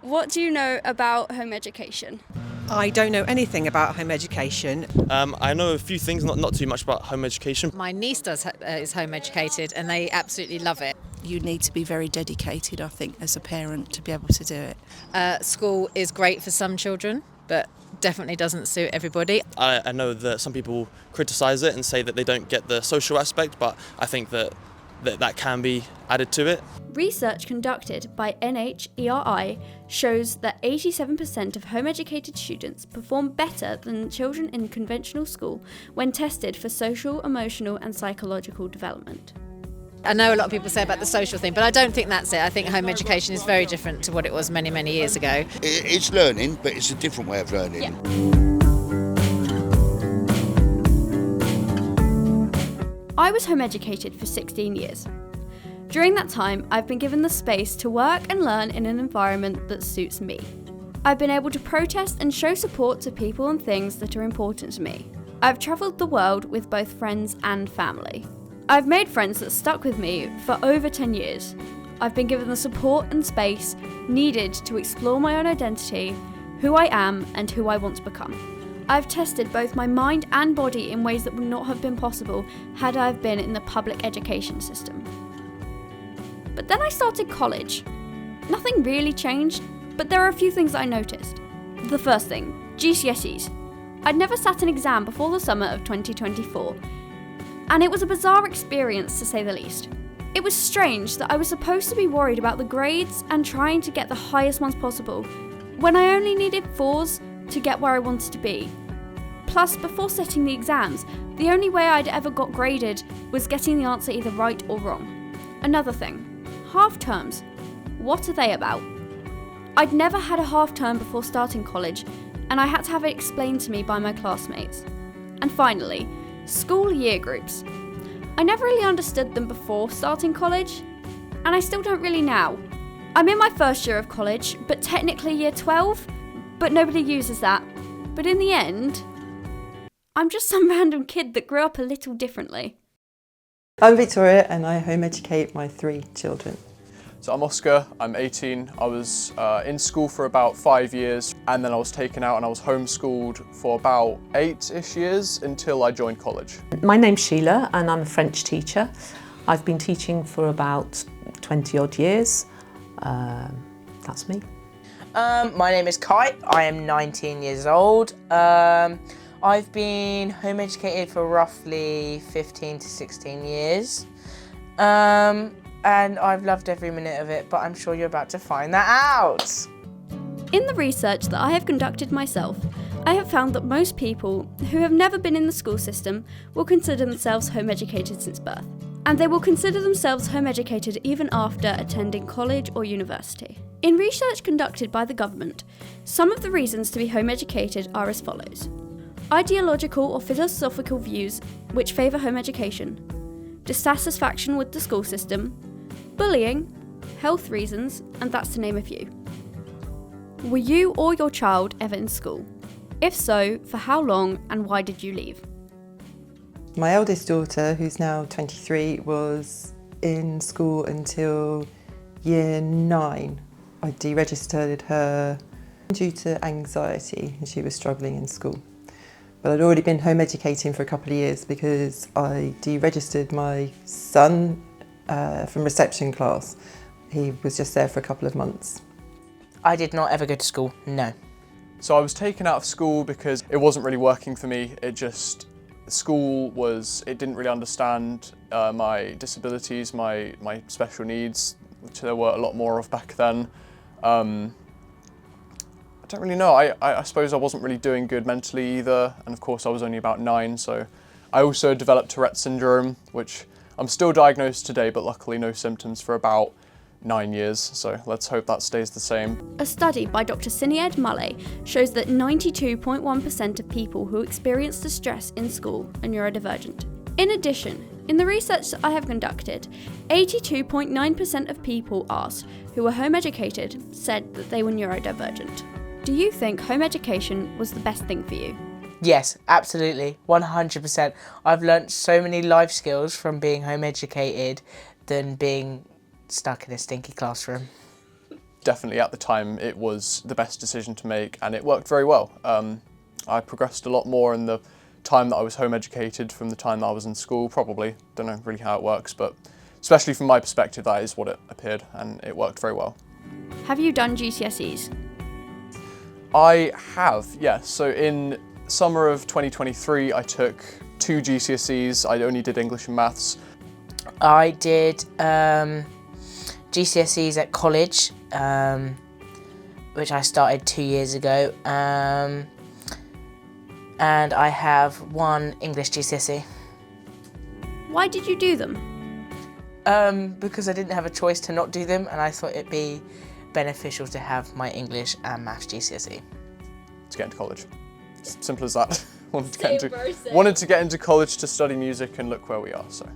What do you know about home education? I don't know anything about home education. I know a few things, not too much about home education. My niece is home educated and they absolutely love it. You need to be very dedicated, I think, as a parent to be able to do it. School is great for some children, but definitely doesn't suit everybody. I know that some people criticise it and say that they don't get the social aspect, but I think that can be added to it. Research conducted by NHERI shows that 87% of home-educated students perform better than children in conventional school when tested for social, emotional and psychological development. I know a lot of people say about the social thing, but I don't think that's it. I think home education is very different to what it was many, many years ago. It's learning, but it's a different way of learning. Yeah. I was home educated for 16 years. During that time, I've been given the space to work and learn in an environment that suits me. I've been able to protest and show support to people and things that are important to me. I've travelled the world with both friends and family. I've made friends that stuck with me for over 10 years. I've been given the support and space needed to explore my own identity, who I am and who I want to become. I've tested both my mind and body in ways that would not have been possible had I been in the public education system. But then I started college. Nothing really changed, but there are a few things I noticed. The first thing, GCSEs. I'd never sat an exam before the summer of 2024, and it was a bizarre experience to say the least. It was strange that I was supposed to be worried about the grades and trying to get the highest ones possible, when I only needed 4s to get where I wanted to be. Plus, before setting the exams, the only way I'd ever got graded was getting the answer either right or wrong. Another thing, half terms. What are they about? I'd never had a half term before starting college, and I had to have it explained to me by my classmates. And finally, school year groups. I never really understood them before starting college, and I still don't really now. I'm in my first year of college, but technically year 12, but nobody uses that. But in the end, I'm just some random kid that grew up a little differently. I'm Victoria and I home educate my 3 children. So I'm Oscar, I'm 18. I was in school for about 5 years and then I was taken out and I was homeschooled for about 8-ish years until I joined college. My name's Sheila and I'm a French teacher. I've been teaching for about 20 odd years. That's me. My name is Kai, I am 19 years old. I've been home educated for roughly 15 to 16 years. And I've loved every minute of it, but I'm sure you're about to find that out. In the research that I have conducted myself, I have found that most people who have never been in the school system will consider themselves home educated since birth. And they will consider themselves home educated even after attending college or university. In research conducted by the government, some of the reasons to be home educated are as follows. Ideological or philosophical views which favour home education, dissatisfaction with the school system, bullying, health reasons, and that's to name a few. Were you or your child ever in school? If so, for how long and why did you leave? My eldest daughter, who's now 23, was in school until year 9. I deregistered her due to anxiety and she was struggling in school. But I'd already been home educating for a couple of years because I deregistered my son from reception class. He was just there for a couple of months. I did not ever go to school, no. So I was taken out of school because it wasn't really working for me. It didn't really understand my disabilities, my special needs, which there were a lot more of back then. I don't really know. I suppose I wasn't really doing good mentally either, and of course I was only about 9, so I also developed Tourette syndrome, which I'm still diagnosed today, but luckily no symptoms for about 9 years, so let's hope that stays the same. A study by Dr. Sinead Mullay shows that 92.1% of people who experience distress in school are neurodivergent. In addition, in the research that I have conducted, 82.9% of people asked who were home educated said that they were neurodivergent. Do you think home education was the best thing for you? Yes, absolutely, 100%. I've learnt so many life skills from being home educated than being stuck in a stinky classroom. definitely at the time it was the best decision to make, and it worked very well. I progressed a lot more in the time that I was home educated from the time that I was in school, probably. Don't know really how it works, but especially from my perspective, that is what it appeared, and it worked very well. Have you done GCSEs? I have, yes. So in summer of 2023, I took 2 GCSEs. I only did English and Maths. I did GCSEs at college, which I started 2 years ago, and I have 1 English GCSE. Why did you do them? Because I didn't have a choice to not do them, and I thought it'd be beneficial to have my English and Maths GCSE. To get into college. Simple as that. wanted to get into college to study music, and look where we are, so.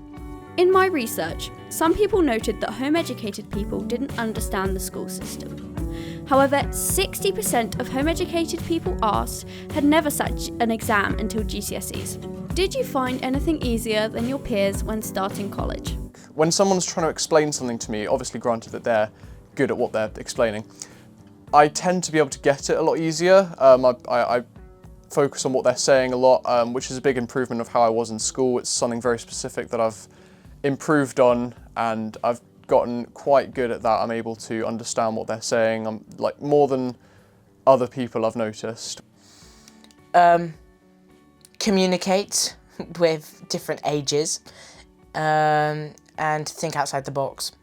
In my research, some people noted that home-educated people didn't understand the school system. However, 60% of home-educated people asked had never sat an exam until GCSEs. Did you find anything easier than your peers when starting college? When someone's trying to explain something to me, obviously granted that they're good at what they're explaining, I tend to be able to get it a lot easier. I focus on what they're saying a lot, which is a big improvement of how I was in school. It's something very specific that I've improved on, and I've gotten quite good at that. I'm able to understand what they're saying. I'm like more than other people I've noticed. Communicate with different ages, and think outside the box.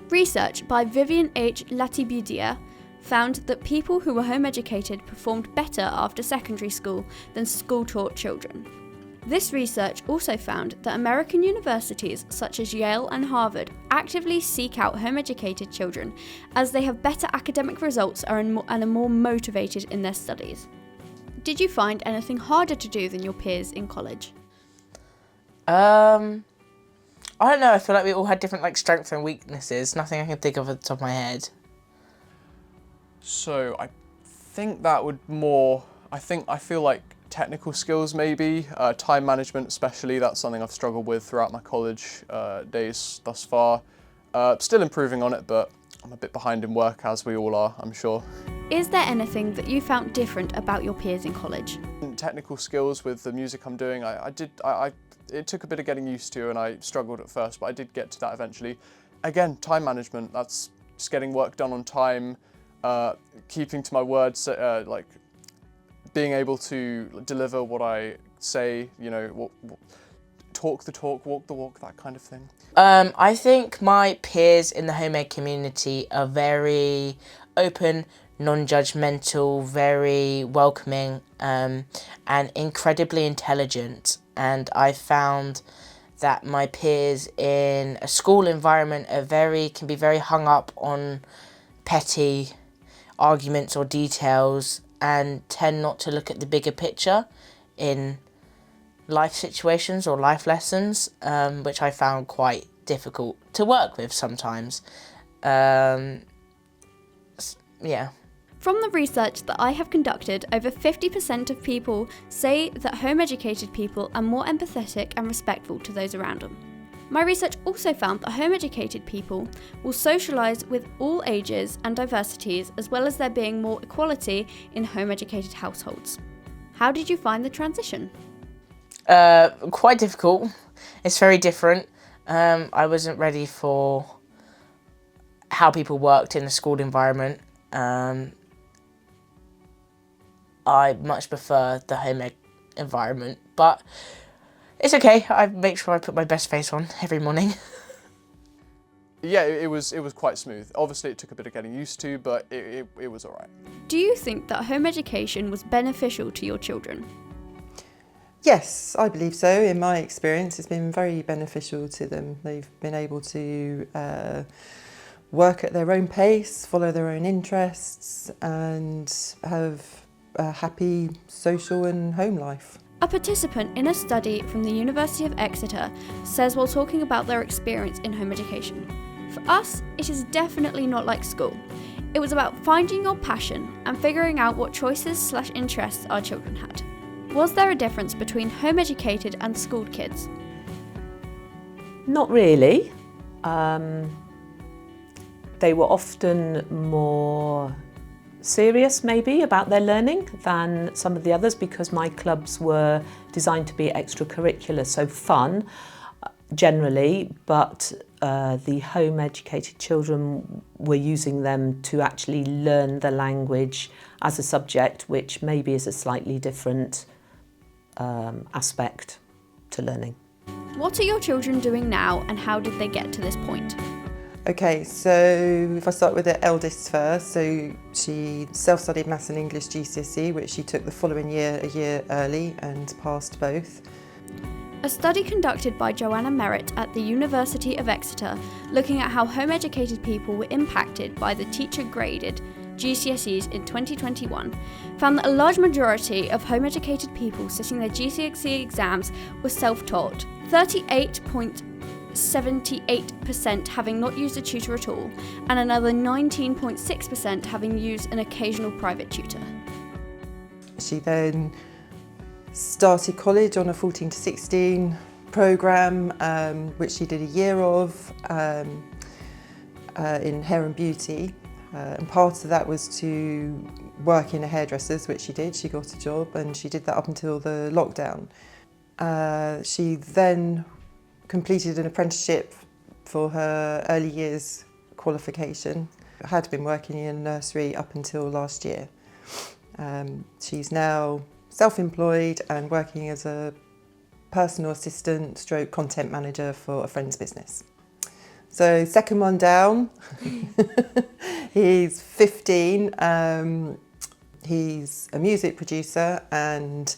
Research by Vivian H. Latibudia found that people who were home educated performed better after secondary school than school-taught children. This research also found that American universities such as Yale and Harvard actively seek out home-educated children as they have better academic results and are more motivated in their studies. Did you find anything harder to do than your peers in college? I don't know, I feel like we all had different strengths and weaknesses. Nothing I can think of at the top of my head. So I think that would I feel like technical skills maybe, time management especially, that's something I've struggled with throughout my college days thus far. Still improving on it, but I'm a bit behind in work, as we all are, I'm sure. Is there anything that you found different about your peers in college? Technical skills with the music I'm doing, it took a bit of getting used to, and I struggled at first, but I did get to that eventually. Again, time management, that's just getting work done on time, keeping to my words, being able to deliver what I say, talk the talk, walk the walk, that kind of thing. I think my peers in the home ed community are very open, non-judgmental, very welcoming, and incredibly intelligent. And I found that my peers in a school environment can be very hung up on petty arguments or details, and tend not to look at the bigger picture in life situations or life lessons, which I found quite difficult to work with sometimes. Yeah. From the research that I have conducted, over 50% of people say that home-educated people are more empathetic and respectful to those around them. My research also found that home-educated people will socialise with all ages and diversities, as well as there being more equality in home-educated households. How did you find the transition? Quite difficult. It's very different. I wasn't ready for how people worked in a school environment. I much prefer the home ed environment, but it's okay. I make sure I put my best face on every morning. Yeah, it was quite smooth. Obviously it took a bit of getting used to, but it was alright. Do you think that home education was beneficial to your children? Yes, I believe so. In my experience, it's been very beneficial to them. They've been able to work at their own pace, follow their own interests, and have a happy social and home life. A participant in a study from the University of Exeter says while talking about their experience in home education, "For us, it is definitely not like school. It was about finding your passion and figuring out what choices/interests our children had." Was there a difference between home educated and schooled kids? Not really. They were often more serious maybe about their learning than some of the others, because my clubs were designed to be extracurricular, so fun generally, but the home educated children were using them to actually learn the language as a subject, which maybe is a slightly different aspect to learning. What are your children doing now, and how did they get to this point? Okay, so if I start with the eldest first, so she self-studied Maths and English GCSE, which she took the following year, a year early, and passed both. A study conducted by Joanna Merritt at the University of Exeter, looking at how home-educated people were impacted by the teacher-graded GCSEs in 2021, found that a large majority of home-educated people sitting their GCSE exams were self-taught, 38.78% having not used a tutor at all, and another 19.6% having used an occasional private tutor. She then started college on a 14 to 16 programme, which she did a year of in hair and beauty. And part of that was to work in a hairdresser's, which she did. She got a job and she did that up until the lockdown. She then completed an apprenticeship for her early years qualification. I had been working in a nursery up until last year. She's now self-employed and working as a personal assistant stroke content manager for a friend's business. So second one down, he's 15, he's a music producer, and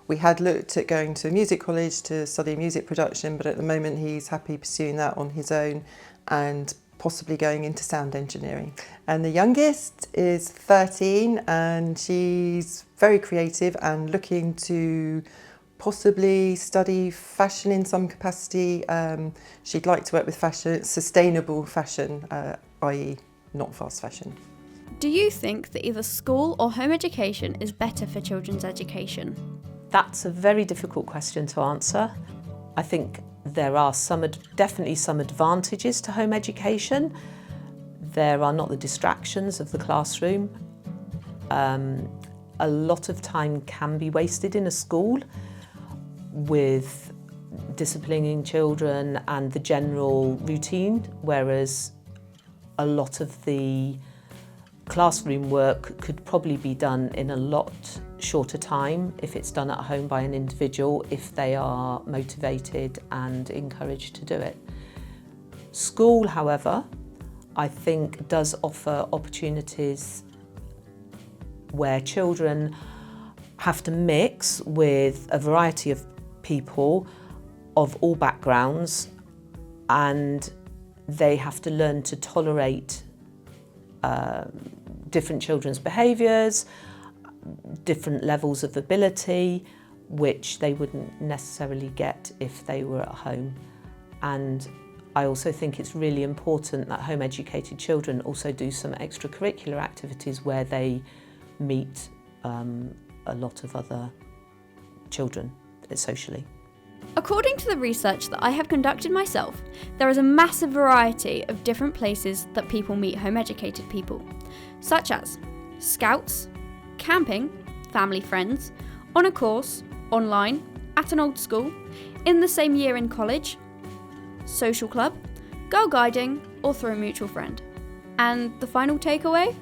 we had looked at going to a music college to study music production, but at the moment he's happy pursuing that on his own and possibly going into sound engineering. And the youngest is 13 and she's very creative and looking to possibly study fashion in some capacity. She'd like to work with fashion, sustainable fashion, i.e. not fast fashion. Do you think that either school or home education is better for children's education? That's a very difficult question to answer. I think there are definitely some advantages to home education. There are not the distractions of the classroom. A lot of time can be wasted in a school with disciplining children and the general routine, whereas a lot of the classroom work could probably be done in a lot shorter time if it's done at home by an individual, if they are motivated and encouraged to do it. School, however, I think does offer opportunities where children have to mix with a variety of people of all backgrounds, and they have to learn to tolerate different children's behaviours, different levels of ability, which they wouldn't necessarily get if they were at home. And I also think it's really important that home educated children also do some extracurricular activities where they meet a lot of other children socially. According to the research that I have conducted myself, there is a massive variety of different places that people meet home-educated people, such as scouts, camping, family friends, on a course, online, at an old school, in the same year in college, social club, girl guiding, or through a mutual friend. And the final takeaway?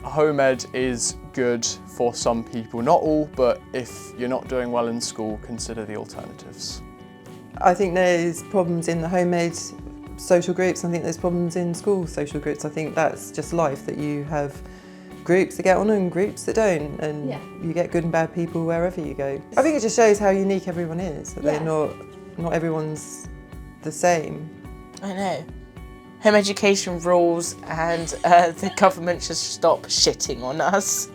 Home ed is good for some people, not all, but if you're not doing well in school, consider the alternatives. I think there's problems in the home ed social groups. I think there's problems in school social groups. I think that's just life, that you have groups that get on and groups that don't, and you get good and bad people wherever you go. I think it just shows how unique everyone is, that they're not everyone's the same. I know. Home education rules, and the government should stop shitting on us.